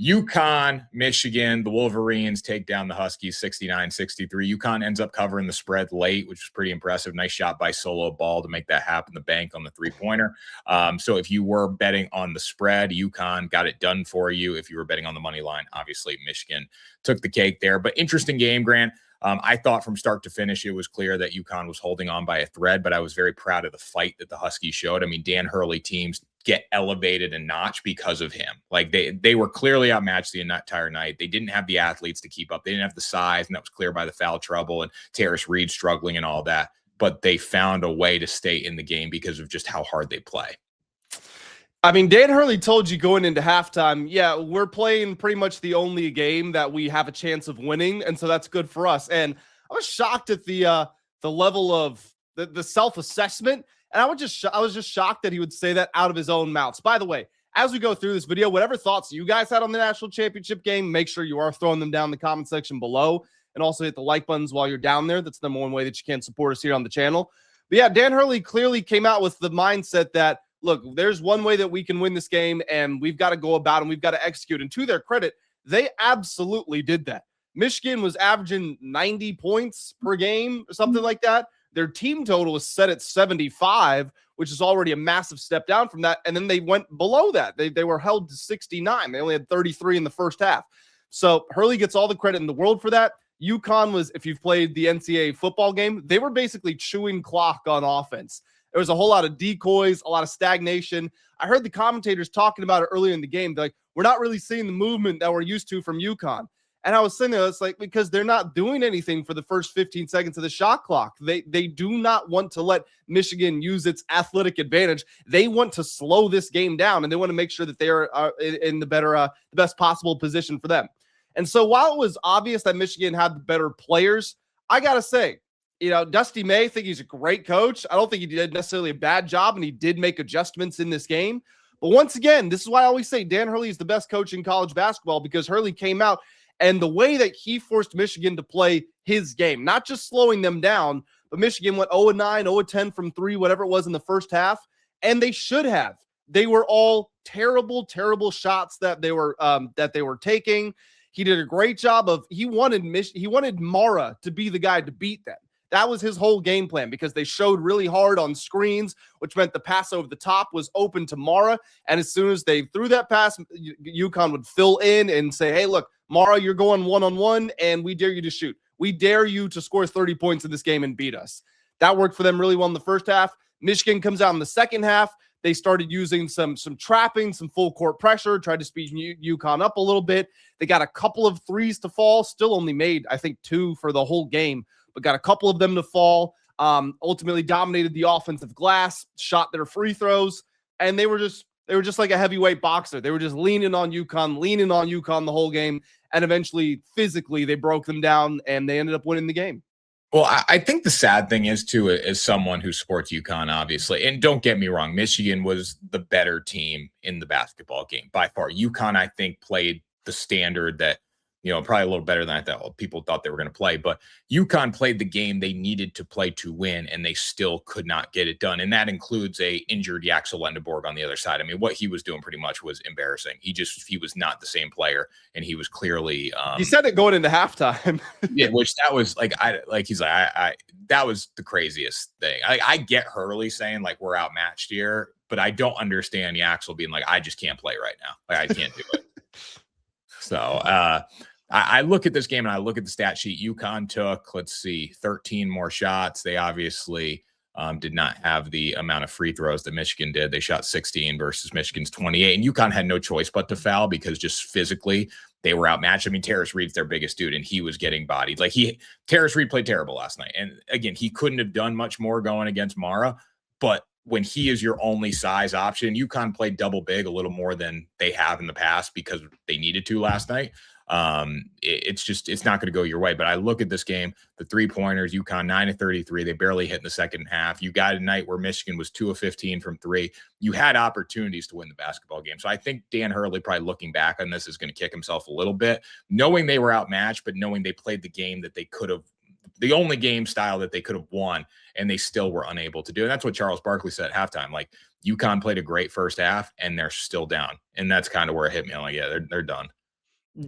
UConn, Michigan, the Wolverines take down the Huskies 69-63. UConn ends up covering the spread late, which was pretty impressive. Nice shot by Solo Ball to make that happen. The bank on the three-pointer. So if you were betting on the spread, UConn got it done for you. If you were betting on the money line, obviously Michigan took the cake there. But interesting game, Grant. I thought from start to finish, it was clear that UConn was holding on by a thread, but I was very proud of the fight that the Huskies showed. I mean, Dan Hurley teams get elevated a notch because of him. Like they were clearly outmatched the entire night. They didn't have the athletes to keep up. They didn't have the size, and that was clear by the foul trouble and Terrace Reed struggling and all that. But they found a way to stay in the game because of just how hard they play. I mean, Dan Hurley told you going into halftime, yeah, we're playing pretty much the only game that we have a chance of winning, and so that's good for us. And I was shocked at the level of the self-assessment, and I was just shocked that he would say that out of his own mouth. By the way, as we go through this video, whatever thoughts you guys had on the national championship game, make sure you are throwing them down in the comment section below, and also hit the like buttons while you're down there. That's the number one way that you can support us here on the channel. But yeah, Dan Hurley clearly came out with the mindset that, look, there's one way that we can win this game, and we've got to go about and we've got to execute. And to their credit, they absolutely did that. Michigan was averaging 90 points per game or something like that. Their team total was set at 75, which is already a massive step down from that. And then they went below that. They were held to 69. They only had 33 in the first half. So Hurley gets all the credit in the world for that. UConn was, if you've played the NCAA football game, they were basically chewing clock on offense. There was a whole lot of decoys, a lot of stagnation. I heard the commentators talking about it earlier in the game. They're like, we're not really seeing the movement that we're used to from UConn. And I was sitting there, it's like, because they're not doing anything for the first 15 seconds of the shot clock. They do not want to let Michigan use its athletic advantage. They want to slow this game down, and they want to make sure that they are in the best possible position for them. And so while it was obvious that Michigan had the better players, I got to say, Dusty May, I think he's a great coach. I don't think he did necessarily a bad job, and he did make adjustments in this game. But once again, this is why I always say Dan Hurley is the best coach in college basketball, because Hurley came out and the way that he forced Michigan to play his game, not just slowing them down, but Michigan went 0-9, 0-10 from three, whatever it was in the first half, and they should have. They were all terrible, terrible shots that they were taking. He did a great job of he wanted Mara to be the guy to beat them. That was his whole game plan, because they showed really hard on screens, which meant the pass over the top was open to Mara. And as soon as they threw that pass, UConn would fill in and say, hey, look, Mara, you're going one-on-one, and we dare you to shoot. We dare you to score 30 points in this game and beat us. That worked for them really well in the first half. Michigan comes out in the second half. They started using some trapping, some full court pressure, tried to speed UConn up a little bit. They got a couple of threes to fall, still only made, I think, 2 for the whole game, but got a couple of them to fall. Ultimately dominated the offensive glass, shot their free throws, and they were just like a heavyweight boxer. They were just leaning on UConn the whole game, and eventually physically they broke them down, and they ended up winning the game. Well, I think the sad thing is, too, as someone who supports UConn, obviously, and don't get me wrong, Michigan was the better team in the basketball game by far. UConn, I think, played the standard that, probably a little better than I thought people thought they were going to play. But UConn played the game they needed to play to win, and they still could not get it done. And that includes a injured Yaxel Lendeborg on the other side. I mean, what he was doing pretty much was embarrassing. He was not the same player, and he was clearly he said it going into halftime. Yeah, which that was that was the craziest thing. I get Hurley saying like we're outmatched here, but I don't understand Yaxel being like, I just can't play right now. Like I can't do it. So I look at this game and I look at the stat sheet. UConn took, 13 more shots. They obviously did not have the amount of free throws that Michigan did. They shot 16 versus Michigan's 28. And UConn had no choice but to foul because just physically they were outmatched. I mean, Terrace Reed's their biggest dude, and he was getting bodied. Terrace Reed played terrible last night. And again, he couldn't have done much more going against Mara. But when he is your only size option, UConn played double big a little more than they have in the past because they needed to last night. It's not going to go your way. But I look at this game, the 3-pointers, UConn 9 of 33. They barely hit in the second half. You got a night where Michigan was 2 of 15 from 3. You had opportunities to win the basketball game. So I think Dan Hurley, probably looking back on this, is going to kick himself a little bit, knowing they were outmatched, but knowing they played the game that they could have, the only game style that they could have won, and they still were unable to do. And that's what Charles Barkley said at halftime. Like, UConn played a great first half, and they're still down. And that's kind of where it hit me. I'm like, yeah, they're done.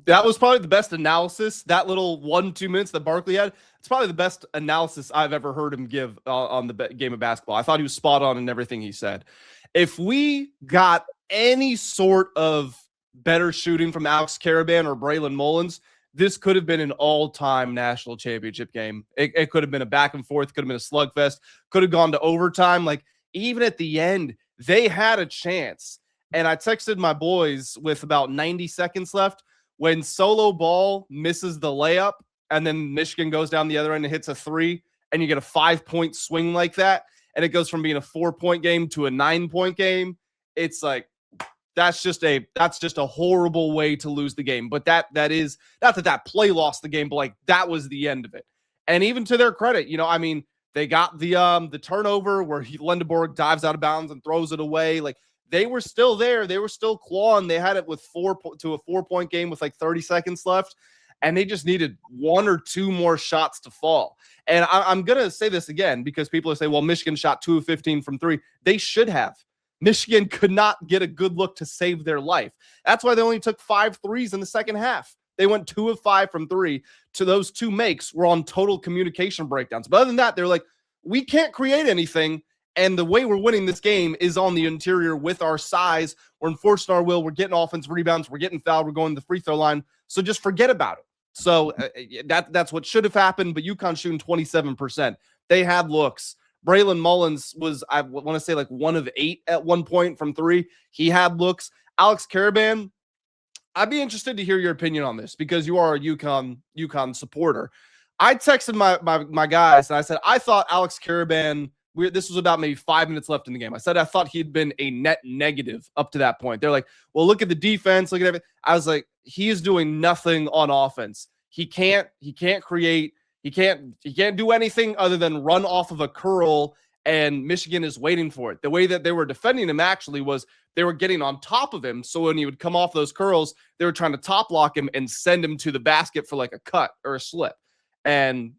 That was probably the best analysis. That little 1-2 minutes that Barkley had, it's probably the best analysis I've ever heard him give on the game of basketball. I thought he was spot on in everything he said. If we got any sort of better shooting from Alex Caravan or Braylon Mullins, this could have been an all-time national championship game. It could have been a back and forth, could have been a slugfest, could have gone to overtime. Like, even at the end, they had a chance. And I texted my boys with about 90 seconds left. When Solo Ball misses the layup and then Michigan goes down the other end and hits a 3, and you get a 5-point swing like that, and it goes from being a 4-point game to a 9-point game, it's like, that's just a horrible way to lose the game. But that is not that play lost the game, but like that was the end of it. And even to their credit, I mean, they got the turnover where Lindenborg dives out of bounds and throws it away. Like, they were still there. They were still clawing. They had it with 4-point game with like 30 seconds left, and they just needed 1 or 2 more shots to fall. And I'm going to say this again because people are saying, well, Michigan shot 2 of 15 from 3. They should have. Michigan could not get a good look to save their life. That's why they only took 5 threes in the second half. They went 2 of 5 from 3. To those 2 makes were on total communication breakdowns. But other than that, they're like, we can't create anything. And the way we're winning this game is on the interior with our size. We're enforcing our will. We're getting offensive rebounds. We're getting fouled. We're going to the free throw line. So just forget about it. So that's what should have happened. But UConn shooting 27%. They had looks. Braylon Mullins was, I want to say, like 1 of 8 at one point from 3. He had looks. Alex Caravan, I'd be interested to hear your opinion on this because you are a UConn supporter. I texted my guys and I said, I thought Alex Caravan, this was about maybe 5 minutes left in the game. I said I thought he'd been a net negative up to that point. They're like, well, look at the defense, look at everything. I was like, he is doing nothing on offense. He can't create. He can't do anything other than run off of a curl, and Michigan is waiting for it. The way that they were defending him actually was they were getting on top of him. So when he would come off those curls, they were trying to top lock him and send him to the basket for like a cut or a slip. And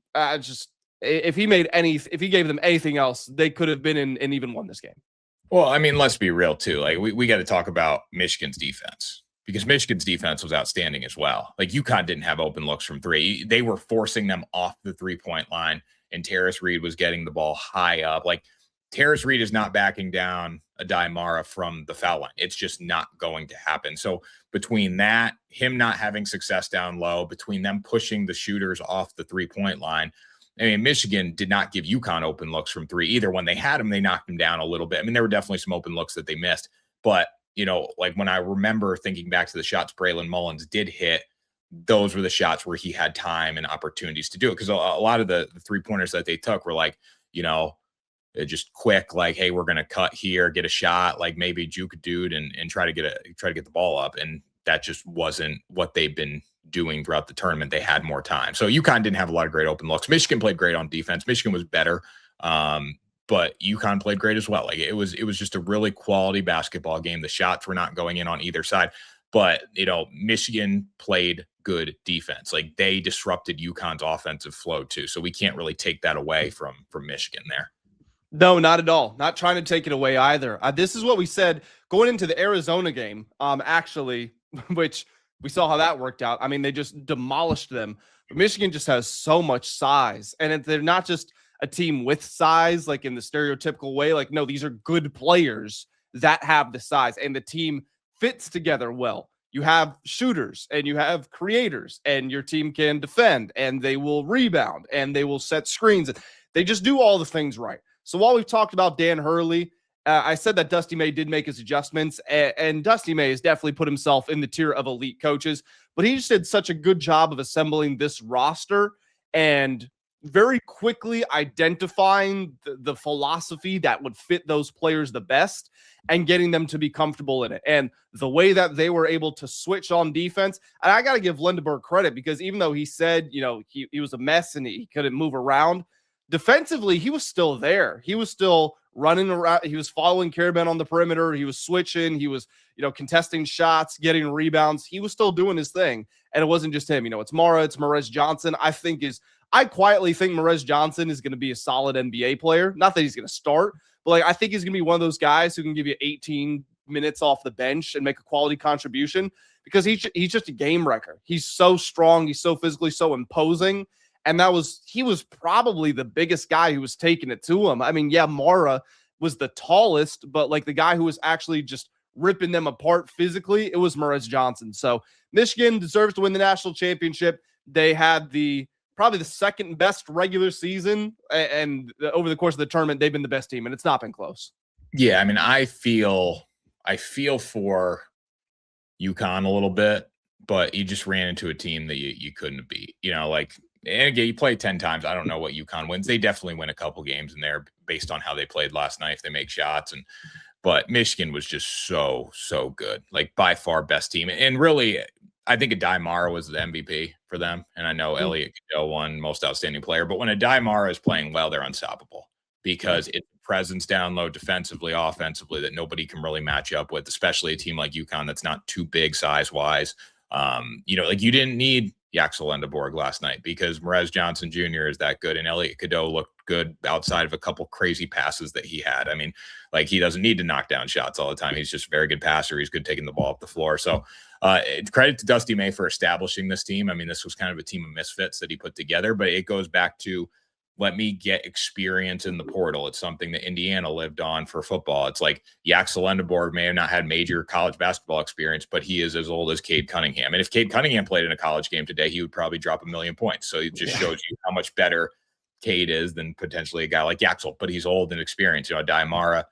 if he gave them anything else, they could have been in and even won this game. Well, I mean, let's be real too. Like we got to talk about Michigan's defense because Michigan's defense was outstanding as well. Like UConn didn't have open looks from 3. They were forcing them off the 3-point line, and Terrace Reed was getting the ball high up. Like Terrace Reed is not backing down a Daimara from the foul line. It's just not going to happen. So between that, him not having success down low, between them pushing the shooters off the 3-point line, I mean, Michigan did not give UConn open looks from 3 either. When they had them, they knocked them down a little bit. I mean, there were definitely some open looks that they missed. But, like when I remember thinking back to the shots Braylon Mullins did hit, those were the shots where he had time and opportunities to do it. Because a lot of the 3-pointers that they took were like, just quick, like, hey, we're going to cut here, get a shot, like maybe juke a dude and try to get the ball up. And that just wasn't what they've been doing throughout the tournament. They had more time. So UConn didn't have a lot of great open looks. Michigan played great on defense. Michigan was better. But UConn played great as well. Like it was just a really quality basketball game. The shots were not going in on either side, but Michigan played good defense. Like they disrupted UConn's offensive flow too. So we can't really take that away from Michigan there. No, not at all. Not trying to take it away either. This is what we said going into the Arizona game, actually, which we saw how that worked out. I mean, they just demolished them. But Michigan just has so much size. And they're not just a team with size, like in the stereotypical way. Like, no, these are good players that have the size. And the team fits together well. You have shooters and you have creators, and your team can defend, and they will rebound, and they will set screens. They just do all the things right. So while we've talked about Dan Hurley, I said that Dusty May did make his adjustments, and Dusty May has definitely put himself in the tier of elite coaches, but he just did such a good job of assembling this roster and very quickly identifying the philosophy that would fit those players the best and getting them to be comfortable in it. And the way that they were able to switch on defense, and I got to give Lindenberg credit, because even though he said, he was a mess and he couldn't move around, defensively, he was still there. He was still running around. He was following Caravan on the perimeter. He was switching. He was, contesting shots, getting rebounds. He was still doing his thing. And it wasn't just him. It's Mara, it's Marez Johnson. I quietly think Marez Johnson is going to be a solid NBA player. Not that he's going to start, but I think he's going to be one of those guys who can give you 18 minutes off the bench and make a quality contribution, because he's just a game wrecker. He's so strong. He's so physically so imposing. And he was probably the biggest guy who was taking it to him. I mean, yeah, Mara was the tallest, but like the guy who was actually just ripping them apart physically, it was Morez Johnson. So Michigan deserves to win the national championship. They had probably the second best regular season, and over the course of the tournament, they've been the best team, and it's not been close. Yeah, I mean, I feel for UConn a little bit, but you just ran into a team that you couldn't beat. You know, like, and again, you play 10 times. I don't know what UConn wins. They definitely win a couple games in there based on how they played last night if they make shots. But Michigan was just so good, like by far best team. And really, I think Adai Mara was the MVP for them. And I know Elliot Cadeau won most outstanding player, but when Adai Mara is playing well, they're unstoppable because it's presence down low defensively, offensively that nobody can really match up with, especially a team like UConn that's not too big size wise. You know, like you didn't need Yaxel Endeborg last night because Morez Johnson Jr. is that good, and Elliot Cadeau looked good outside of a couple crazy passes that he had. I mean, like he doesn't need to knock down shots all the time. He's just a very good passer. He's good taking the ball up the floor. So credit to Dusty May for establishing this team. I mean, this was kind of a team of misfits that he put together, but it goes back to let me get experience in the portal. It's something that Indiana lived on for football. It's like Yaxel Endeborg may have not had major college basketball experience, but he is as old as Cade Cunningham. And if Cade Cunningham played in a college game today, he would probably drop 1,000,000 points. So it just shows you how much better Cade is than potentially a guy like Yaxel, but he's old and experienced. You know, Adai Mara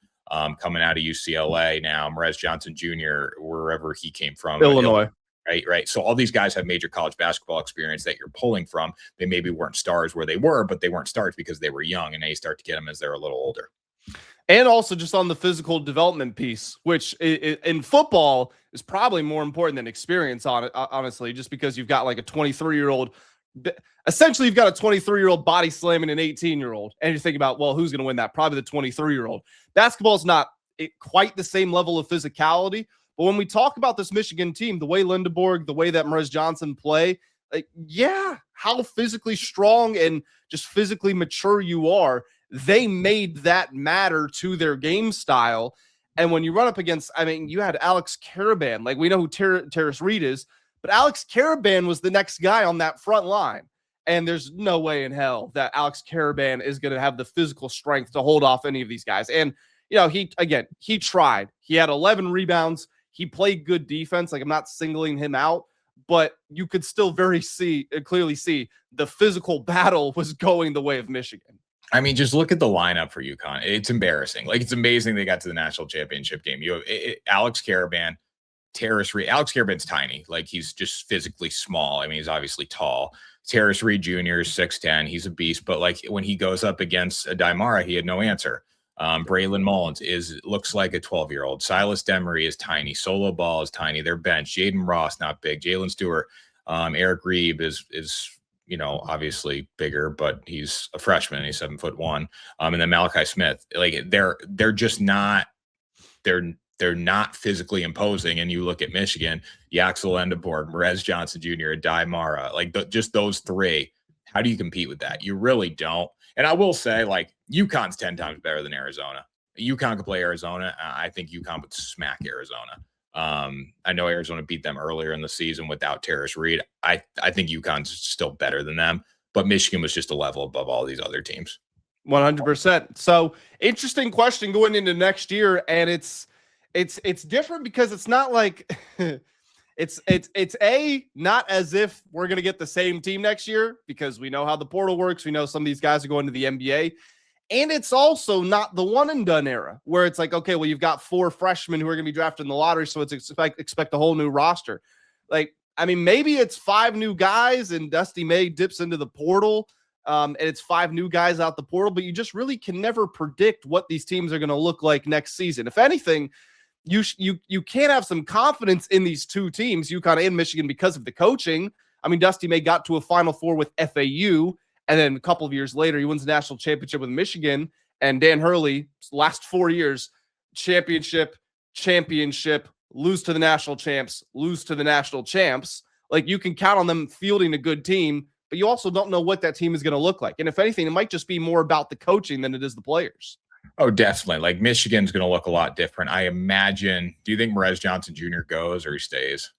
coming out of UCLA now, Morez Johnson Jr., wherever he came from. Illinois. Right. So all these guys have major college basketball experience that you're pulling from. They maybe weren't stars where they were, but they weren't stars because they were young, and now you start to get them as they're a little older. And also just on the physical development piece, which in football is probably more important than experience on it, honestly, just because you've got like a 23-year-old. Essentially, you've got a 23-year-old body slamming an 18-year-old. And you think about, well, who's going to win that? Probably the 23-year-old. Basketball is not quite the same level of physicality. But when we talk about this Michigan team, the way Lindeborg, the way that Morez Johnson play, like, yeah, how physically strong and just physically mature you are, they made that matter to their game style. And when you run up against, I mean, you had Alex Karaban. Like, we know who Terrace Reed is, but Alex Karaban was the next guy on that front line. And there's no way in hell that Alex Karaban is going to have the physical strength to hold off any of these guys. And, you know, he tried. He had 11 rebounds. He played good defense. Like, I'm not singling him out, but you could still clearly see the physical battle was going the way of Michigan. I mean, just look at the lineup for UConn. It's embarrassing. Like, it's amazing they got to the national championship game. You have Alex Karaban, Terrace Reed. Alex Karaban's tiny. Like, he's just physically small. I mean, he's obviously tall. Terrace Reed Jr. is 6'10". He's a beast. But, like, when he goes up against Adai Mara, he had no answer. Braylon Mullins looks like a 12-year-old. Silas Demery is tiny. Solo Ball is tiny. They're bench. Jaden Ross, not big. Jalen Stewart. Eric Reeb is you know, obviously bigger, but he's a freshman. He's 7'1". And then Malachi Smith, like they're just not, they're not physically imposing. And you look at Michigan, Yaxel Endeborg, Morez Johnson Jr., Adai Mara, like just those three. How do you compete with that? You really don't. And I will say, like, UConn's 10 times better than Arizona. UConn could play Arizona. I think UConn would smack Arizona. I know Arizona beat them earlier in the season without Terrace Reed. I think UConn's still better than them, but Michigan was just a level above all these other teams. 100%. So interesting question going into next year. And it's different because it's not like it's not as if we're going to get the same team next year because we know how the portal works. We know some of these guys are going to the NBA. And it's also not the one and done era where it's like, okay, well, you've got 4 freshmen who are going to be drafted in the lottery. So it's expect a whole new roster. Like, I mean, maybe it's 5 new guys and Dusty May dips into the portal and it's 5 new guys out the portal, but you just really can never predict what these teams are going to look like next season. If anything, you can't have some confidence in these 2 teams, UConn and Michigan, because of the coaching. I mean, Dusty May got to a Final Four with FAU. And then a couple of years later, he wins the national championship with Michigan. And Dan Hurley, last 4 years, championship, lose to the national champs, lose to the national champs. Like, you can count on them fielding a good team, but you also don't know what that team is going to look like. And if anything, it might just be more about the coaching than it is the players. Oh, definitely. Like, Michigan's going to look a lot different. I imagine. Do you think Morez Johnson Jr. goes or he stays?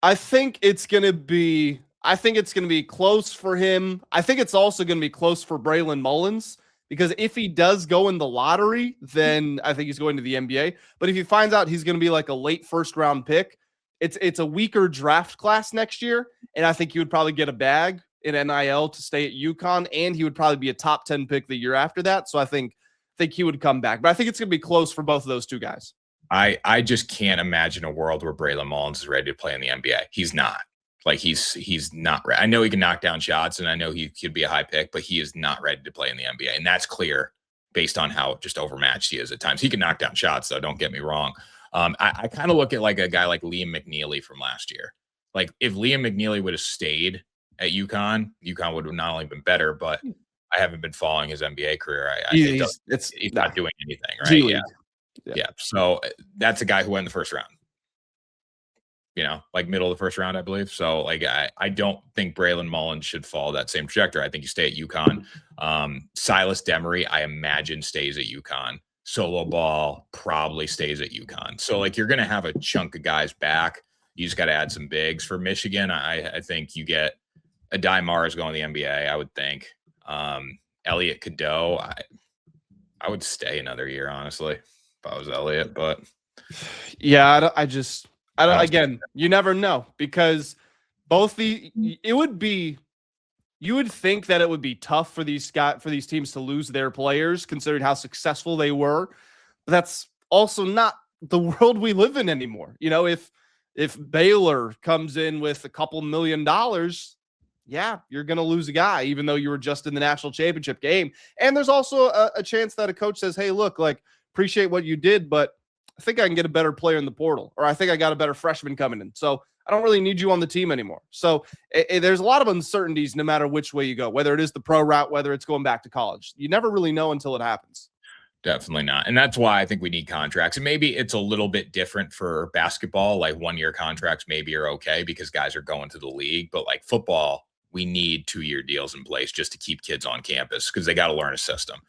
I think it's gonna be. I think it's gonna be close for him. I think it's also gonna be close for Braylon Mullins because if he does go in the lottery, then I think he's going to the NBA. But if he finds out he's gonna be like a late first round pick, it's a weaker draft class next year, and I think he would probably get a bag in NIL to stay at UConn, and he would probably be a top 10 pick the year after that. So I think he would come back, but I think it's gonna be close for both of those two guys. I just can't imagine a world where Braylon Mullins is ready to play in the NBA. He's not. Like he's not ready. I know he can knock down shots, and I know he could be a high pick, but he is not ready to play in the NBA, and that's clear based on how just overmatched he is at times. He can knock down shots, though. Don't get me wrong. I kind of look at like a guy like Liam McNeely from last year. Like if Liam McNeely would have stayed at UConn would have not only been better, but I haven't been following his NBA career. He's not doing anything, right? Yeah. Yeah. So that's a guy who went in the first round, like middle of the first round, I believe. So like, I don't think Braylon Mullins should follow that same trajectory. I think you stay at UConn. Silas Demery, I imagine, stays at UConn. Solo Ball probably stays at UConn. So like, you're going to have a chunk of guys back. You just got to add some bigs for Michigan. I think you get Adai Mars going to the NBA, I would think. Elliot Cadeau, I would stay another year, honestly. I was Elliot, but yeah, I don't again, you never know because you would think that it would be tough for these teams to lose their players considering how successful they were. But that's also not the world we live in anymore. If Baylor comes in with a couple $1 million, yeah, you're going to lose a guy, even though you were just in the national championship game. And there's also a chance that a coach says, hey, look, like, appreciate what you did, but I think I can get a better player in the portal, or I think I got a better freshman coming in. So I don't really need you on the team anymore. So there's a lot of uncertainties no matter which way you go, whether it is the pro route, whether it's going back to college. You never really know until it happens. Definitely not. And that's why I think we need contracts. And maybe it's a little bit different for basketball. Like 1-year contracts maybe are okay because guys are going to the league. But like football, we need 2-year deals in place just to keep kids on campus because they got to learn a system.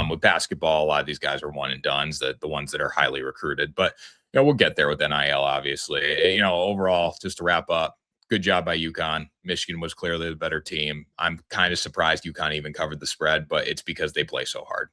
With basketball, a lot of these guys are one and dones, the ones that are highly recruited. But we'll get there with NIL, obviously. Overall, just to wrap up, good job by UConn. Michigan was clearly the better team. I'm kind of surprised UConn even covered the spread, but it's because they play so hard.